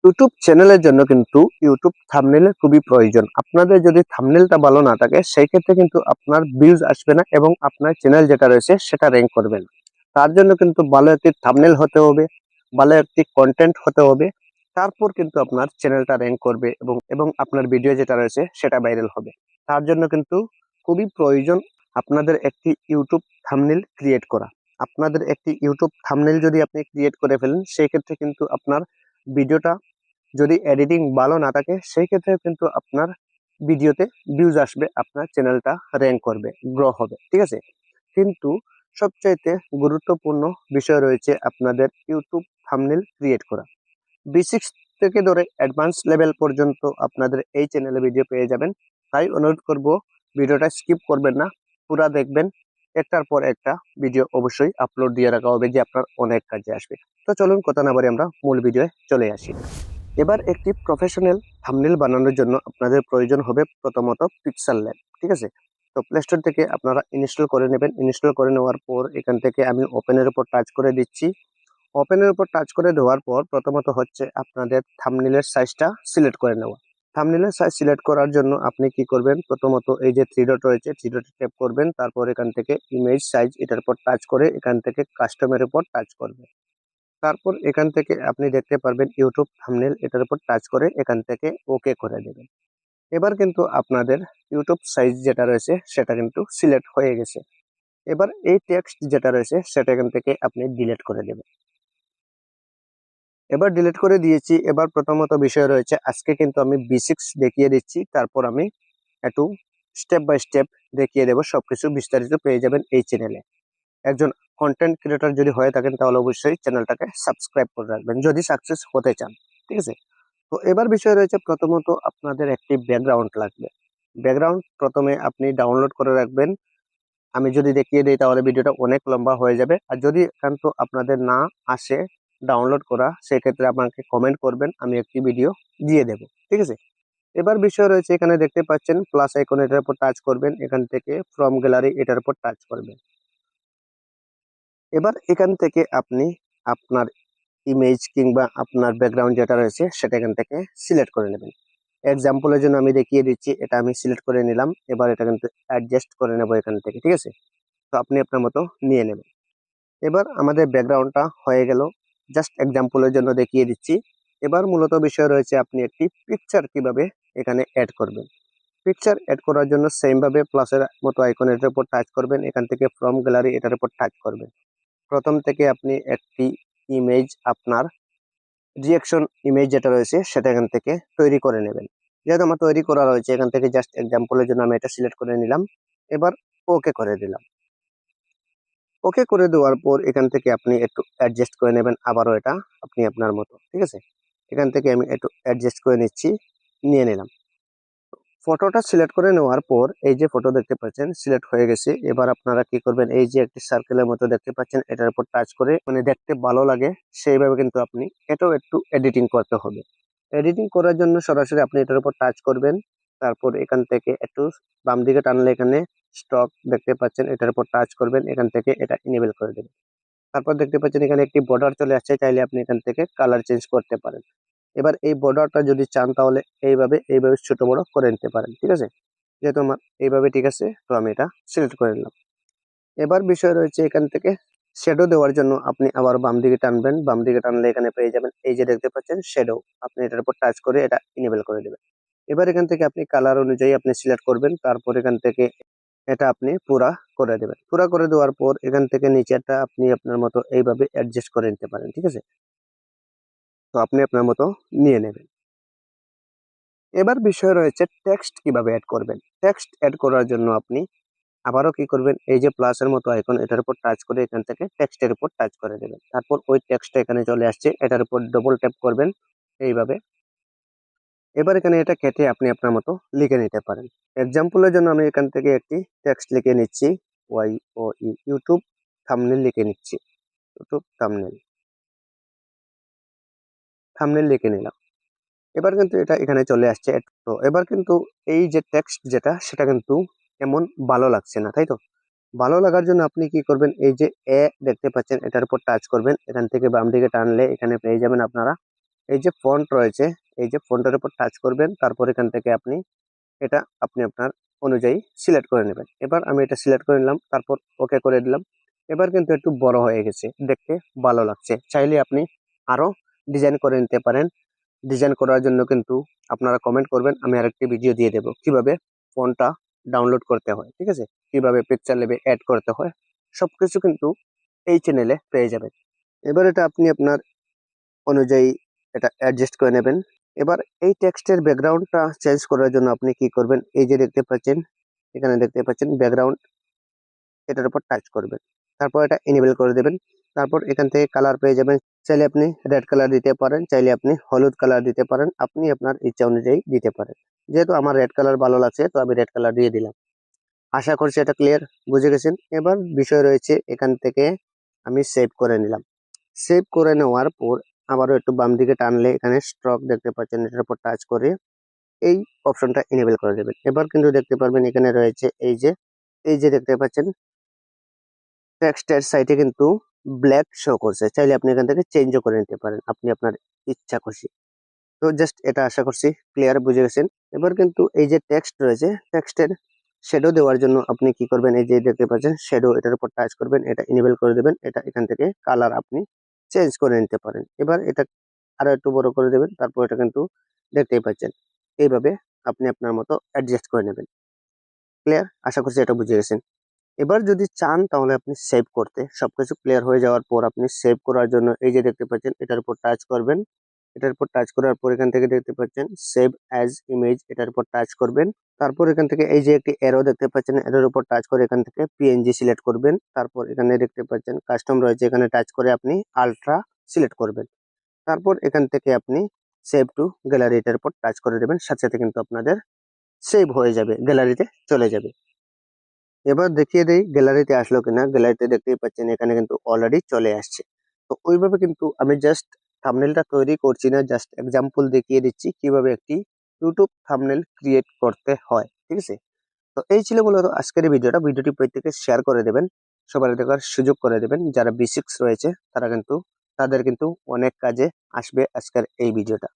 YouTube চ্যানেলের জন্য কিন্তু ইউটিউব থাম্বনেলের খুবই প্রয়োজন। আপনাদের যদি থাম্বনেলটা ভালো না থাকে সেই ক্ষেত্রে কিন্তু আপনার ভিউজ আসবে না এবং আপনার চ্যানেল যেটা রয়েছে সেটা র‍্যাঙ্ক করবে না। তার জন্য কিন্তু ভালো একটি থাম্বনেল হতে হবে, ভালো একটি কন্টেন্ট হতে হবে। তারপর কিন্তু আপনার চ্যানেলটা র‍্যাঙ্ক করবে এবং আপনার ভিডিও যেটা রয়েছে সেটা ভাইরাল হবে। তার জন্য কিন্তু খুবই প্রয়োজন আপনাদের একটি ইউটিউব থাম্বনেল ক্রিয়েট করা। আপনাদের একটি ইউটিউব থাম্বনেল যদি আপনি ক্রিয়েট করে ফেলেন সেই ক্ষেত্রে কিন্তু আপনার ভিডিওটা যদি এডিটিং ভালো না থাকে সেই ক্ষেত্রে কিন্তু আপনার ভিডিওতে ভিউজ আসবে, আপনার চ্যানেলটা র‍্যাঙ্ক করবে, গ্রো হবে, ঠিক আছে। কিন্তু সবচাইতে গুরুত্বপূর্ণ বিষয় রয়েছে আপনাদের ইউটিউব থাম্বনেল ক্রিয়েট করা। বেসিক্স থেকে ধরে অ্যাডভান্স লেভেল পর্যন্ত আপনাদের এই চ্যানেলে ভিডিও পেয়ে যাবেন। তাই অনুরোধ করব, ভিডিওটা স্কিপ করবেন না, পুরা দেখবেন। একটার পর একটা ভিডিও অবশ্যই আপলোড দিয়ে রাখা হবে যে আপনার অনেক কাজে আসবে। তো চলুন কথা না বলে আমরা মূল ভিডিওয়ে চলে আসি। এবার একটি প্রফেশনাল থাম্বনেল বানানোর জন্য আপনাদের প্রয়োজন হবে প্রথমত পিক্সেল ল্যাব, ঠিক আছে। তো প্লে স্টোর থেকে আপনারা ইনস্টল করে নেবেন। ইনস্টল করে নেওয়ার পর এখান থেকে আমি ওপেনের উপর টাচ করে দিচ্ছি। ওপেনের উপর টাচ করে দেওয়ার পর প্রথমত হচ্ছে আপনাদের থাম্বনেলের সাইজটা সিলেক্ট করে নেওয়া। থাম্বনেলের সাইজ সিলেক্ট করার জন্য আপনি কি করবেন, প্রথমত এই যে থ্রি ডট রয়েছে, থ্রি ডটে ট্যাপ করবেন। তারপর এখান থেকে ইমেজ সাইজ এটার উপর টাচ করে এখান থেকে কাস্টমের উপর টাচ করবেন। তারপর এখান থেকে আপনি দেখতে পারবেন ইউটিউব থাম্বনেল, এটার উপর টাচ করে এখান থেকে ওকে করে দেবেন। এবার কিন্তু আপনাদের ইউটিউব সাইজ যেটা রয়েছে সেটা কিন্তু সিলেক্ট হয়ে গেছে। এবার এই টেক্সট যেটা রয়েছে সেটা এখান থেকে আপনি ডিলিট করে দেবেন। এবার ডিলিট করে দিয়েছি। এবার প্রথমত বিষয় রয়েছে, আজকে কিন্তু আমি বেসিক্স দেখিয়ে দিচ্ছি, তারপর আমি একটু স্টেপ বাই স্টেপ দেখিয়ে দেবো। সবকিছু বিস্তারিত পেয়ে যাবেন এই চ্যানেলে। একজন কন্টেন্ট ক্রিয়েটর যদি হয়ে থাকেন তাহলে অবশ্যই চ্যানেলটাকে সাবস্ক্রাইব করে রাখবেন যদি সাকসেস হতে চান, ঠিক আছে। তো এবার বিষয় রয়েছে, প্রথমত আপনাদের একটি ব্যাকগ্রাউন্ড লাগবে। ব্যাকগ্রাউন্ড প্রথমে আপনি ডাউনলোড করে রাখবেন। আমি যদি দেখিয়ে দিই তাহলে ভিডিওটা অনেক লম্বা হয়ে যাবে। আর যদি একান্ত আপনাদের না আসে ডাউনলোড করা, সেক্ষেত্রে আমাকে কমেন্ট করবেন, আমি একটি ভিডিও দিয়ে দেব, ঠিক আছে। এবার বিষয় রয়েছে, এখানে দেখতে পাচ্ছেন প্লাস আইকন, এটার উপর টাচ করবেন। এখান থেকে ফ্রম গ্যালারি এটার উপর টাচ করবেন। এবার এখান থেকে আপনি আপনার ইমেজ কিংবা আপনার ব্যাকগ্রাউন্ড যেটা রয়েছে সেটা এখান থেকে সিলেক্ট করে নেবেন। এক্সাম্পলের জন্য আমি দেখিয়ে দিচ্ছি, এটা আমি সিলেক্ট করে নিলাম। এবার এটা কিন্তু অ্যাডজাস্ট করে নেব এখান থেকে, ঠিক আছে। তো আপনি আপনার মতো নিয়ে নেবেন। এবার আমাদের ব্যাকগ্রাউন্ডটা হয়ে গেল, জাস্ট এক্সাম্পলের জন্য দেখিয়ে দিচ্ছি। এবার মূলত বিষয় রয়েছে আপনি একটি পিকচার কিভাবে এখানে অ্যাড করবেন। পিকচার অ্যাড করার জন্য সেম ভাবে প্লাসের মতো আইকন, এটার উপর টাচ করবেন। এখান থেকে ফ্রম গ্যালারি এটার উপর টাচ করবেন। প্রথম থেকে আপনি একটি ইমেজ, আপনার রিঅ্যাকশন ইমেজ যেটা রয়েছে সেটা এখান থেকে তৈরি করে নেবেন। যেহেতু আমার তৈরি করা রয়েছে, এখান থেকে জাস্ট এক্সাম্পলের জন্য আমি এটা সিলেক্ট করে নিলাম। এবার ওকে করে দিলাম। ওকে করে দেওয়ার পর এখান থেকে আপনি একটু অ্যাডজাস্ট করে নেবেন আবারও, এটা আপনি আপনার মতো, ঠিক আছে। এখান থেকে আমি একটু অ্যাডজাস্ট করে নিচ্ছি, নিয়ে নিলাম। ফটোটা সিলেক্ট করে নেওয়ার পর এই যে ফটো দেখতে পাচ্ছেন সিলেক্ট হয়ে গেছে। এবার আপনারা কি করবেন, এই যে একটি সার্কেলের মতো দেখতে পাচ্ছেন এটার উপর টাচ করে, মানে দেখতে ভালো লাগে সেইভাবে কিন্তু আপনি এটাও একটু এডিটিং করতে হবে। এডিটিং করার জন্য সরাসরি আপনি এটার উপর টাচ করবেন। তারপর এখান থেকে একটু বাম দিকে টানলে এখানে স্টক দেখতে পাচ্ছেন, এটার উপর টাচ করবেন। এখান থেকে এটা ইনেবল করে দেবেন। তারপর দেখতে পাচ্ছেন এখানে একটি বর্ডার চলে আসছে, চাইলে আপনি এখান থেকে কালার চেঞ্জ করতে পারেন। এবার এই বর্ডারটা যদি চান তাহলে এইভাবে ছোট বড় করে নিতে পারেন, ঠিক আছে। যেহেতু আমার এইভাবে ঠিক আছে, তো আমি এটা সিলেক্ট করে নিলাম। এবার বিষয় রয়েছে, এখান থেকে শ্যাডো দেওয়ার জন্য আপনি আবার বাম দিকে টানবেন। বাম দিকে টানলে এখানে পেয়ে যাবেন এই যে দেখতে পাচ্ছেন শ্যাডো, আপনি এটার উপর টাচ করে এটা ইনেবল করে দেবেন। এবার এখান থেকে আপনি কালার অনুযায়ী আপনি সিলেক্ট করবেন। তারপর এখান থেকে এটা আপনি পুরা করে দেবেন। পুরা করে দেওয়ার পর এখান থেকে নিচেরটা আপনি আপনার মতো এইভাবে অ্যাডজাস্ট করে নিতে পারেন, ঠিক আছে। তো আপনি আপনার মতো নিয়ে নেবেন। এবার বিষয় রয়েছে টেক্সট কিভাবে অ্যাড করবেন। টেক্সট অ্যাড করার জন্য আপনি আবারও কি করবেন, এই যে প্লাসের মতো আইকন, এটার উপর টাচ করে এখান থেকে টেক্সটের উপর টাচ করে দেবেন। তারপর ওই টেক্সটটা এখানে চলে আসছে, এটার উপর ডবল ট্যাপ করবেন এইভাবে। এবার এখানে এটা কেটে আপনি আপনার মতো লিখে নিতে পারেন। এক্সাম্পলের জন্য আমি এখান থেকে একটি টেক্সট লিখে নিচ্ছি, ইউটিউব থাম্বনেল লিখে নিচ্ছি। ইউটিউব থাম্বনেল থাম্বনেল লিখে নিলাম। এবার কিন্তু এটা এখানে চলে আসছে। তো এবার কিন্তু এই যে টেক্সট যেটা সেটা কিন্তু এমন ভালো লাগছে না, তাই তো। ভালো লাগার জন্য আপনি কি করবেন, এই যে দেখতে পাচ্ছেন এটার উপর টাচ করবেন। এখান থেকে বাম দিকে টানলে এখানে পেয়ে যাবেন আপনারা এই যে ফন্ট রয়েছে, এই যে ফন্টের উপর টাচ করবেন, তারপর এখান থেকে আপনি এটা আপনি আপনার অনুযায়ী সিলেক্ট করে নেবেন। এবার আমি এটা সিলেক্ট করে নিলাম, তারপর ওকে করে দিলাম। এবার কিন্তু একটু বড় হয়ে গেছে, দেখতে ভালো লাগছে। চাইলে আপনি আরো ডিজাইন করে নিতে পারেন। ডিজাইন করার জন্য কিন্তু আপনারা কমেন্ট করবেন, আমি আরেকটি ভিডিও দিয়ে দেবো কিভাবে ফন্টটা ডাউনলোড করতে হয়, ঠিক আছে, কিভাবে পিকচার লেবে অ্যাড করতে হয়, সবকিছু কিন্তু এই চ্যানেলে পেয়ে যাবেন। এবার এটা আপনি আপনার অনুযায়ী এটা অ্যাডজাস্ট করে নেবেন। এবার এই টেক্সটের ব্যাকগ্রাউন্ডটা চেঞ্জ করার জন্য আপনি কি করবেন, এই যে দেখতে পাচ্ছেন, এখানে দেখতে পাচ্ছেন ব্যাকগ্রাউন্ড, এটার উপর টাচ করবেন, তারপর এটা এনেবল করে দেবেন। তারপর এখান থেকে কালার পেয়ে যাবেন। চাইলে আপনি রেড কালার দিতে পারেন, চাইলে আপনি হলুদ কালার দিতে পারেন, আপনি আপনার ইচ্ছা অনুযায়ী দিতে পারেন। যেহেতু আমার রেড কালার ভালো লাগছে, তো আমি রেড কালার দিয়ে দিলাম। আশা করছি এটা ক্লিয়ার, বুঝে গেছেন। এবার বিষয় রয়েছে, এখান থেকে আমি সেভ করে নিলাম। সেভ করে নেওয়ার পর আবারও একটু বাম দিকে টানলে এখানে স্ট্রক দেখতে পাচ্ছেন, এটার উপর টাচ করে এই অপশনটা এনেবল করে দেবেন। এবার কিন্তু দেখতে পারবেন এখানে রয়েছে এই যে দেখতে পাচ্ছেন টেক্সটের সাইডে কিন্তু ব্ল্যাক শো করছে। চাইলে আপনি এখান থেকে চেঞ্জও করে নিতে পারেন আপনি আপনার ইচ্ছা খুশি। তো জাস্ট এটা আশা করছি ক্লিয়ার, বুঝে গেছেন। এবার কিন্তু এই যে টেক্সট রয়েছে, টেক্সটের শ্যাডো দেওয়ার জন্য আপনি কি করবেন, এই যে দেখতে পাচ্ছেন শ্যাডো, এটার উপর টাচ করবেন, এটা এনেবল করে দেবেন। এটা এখান থেকে কালার আপনি চেঞ্জ করে নিতে পারেন। এবার এটা আরো একটু বড় করে দেবেন, তারপর এটা কিন্তু দেখতেই পাচ্ছেন এইভাবে আপনি আপনার মতো অ্যাডজাস্ট করে নেবেন। ক্লিয়ার, আশা করছি এটা বুঝে গেছেন। এবার যদি চান তাহলে আপনি সেভ করতে, সবকিছু ক্লিয়ার হয়ে যাওয়ার পর আপনি সেভ করার জন্য এই যে দেখতে পাচ্ছেন এটার উপর টাচ করবেন। এটার উপর টাচ করার পর এখান থেকে দেখতে পাচ্ছেন সেভ অ্যাজ ইমেজ, এটার উপর টাচ করবেন। তারপর এখান থেকে এই যে একটি এরো দেখতে পাচ্ছেন, এটার উপর টাচ করে এখান থেকে পিএনজি সিলেক্ট করবেন। তারপর এখানে দেখতে পাচ্ছেন কাস্টম রয়েছে, এখানে টাচ করে আপনি আলট্রা সিলেক্ট করবেন। তারপর এখান থেকে আপনি সেভ টু গ্যালারি, এটার উপর টাচ করে দেবেন। সাথে সাথে কিন্তু আপনাদের সেভ হয়ে যাবে, গ্যালারিতে চলে যাবে। এবার দেখিয়ে দেই গ্যালারিতে আসলো কিনা। গ্যালারিতে দেখতেই পাচ্ছেন এখানে কিন্তু অলরেডি চলে আসছে। তো ওইভাবে কিন্তু আমি জাস্ট থাম্বনেলটা তৈরি করছি না, জাস্ট এক্সাম্পল দেখিয়ে দিচ্ছি কিভাবে একটি ইউটিউব থাম্বনেল ক্রিয়েট করতে হয়, ঠিক আছে। তো এই ছিল মূলত আজকের এই ভিডিওটা। ভিডিওটি প্রত্যেকে শেয়ার করে দেবেন, সবার দেখার সুযোগ করে দেবেন। যারা বেসিক্স রয়েছে তারা কিন্তু তাদের কিন্তু অনেক কাজে আসবে আজকের এই ভিডিওটা।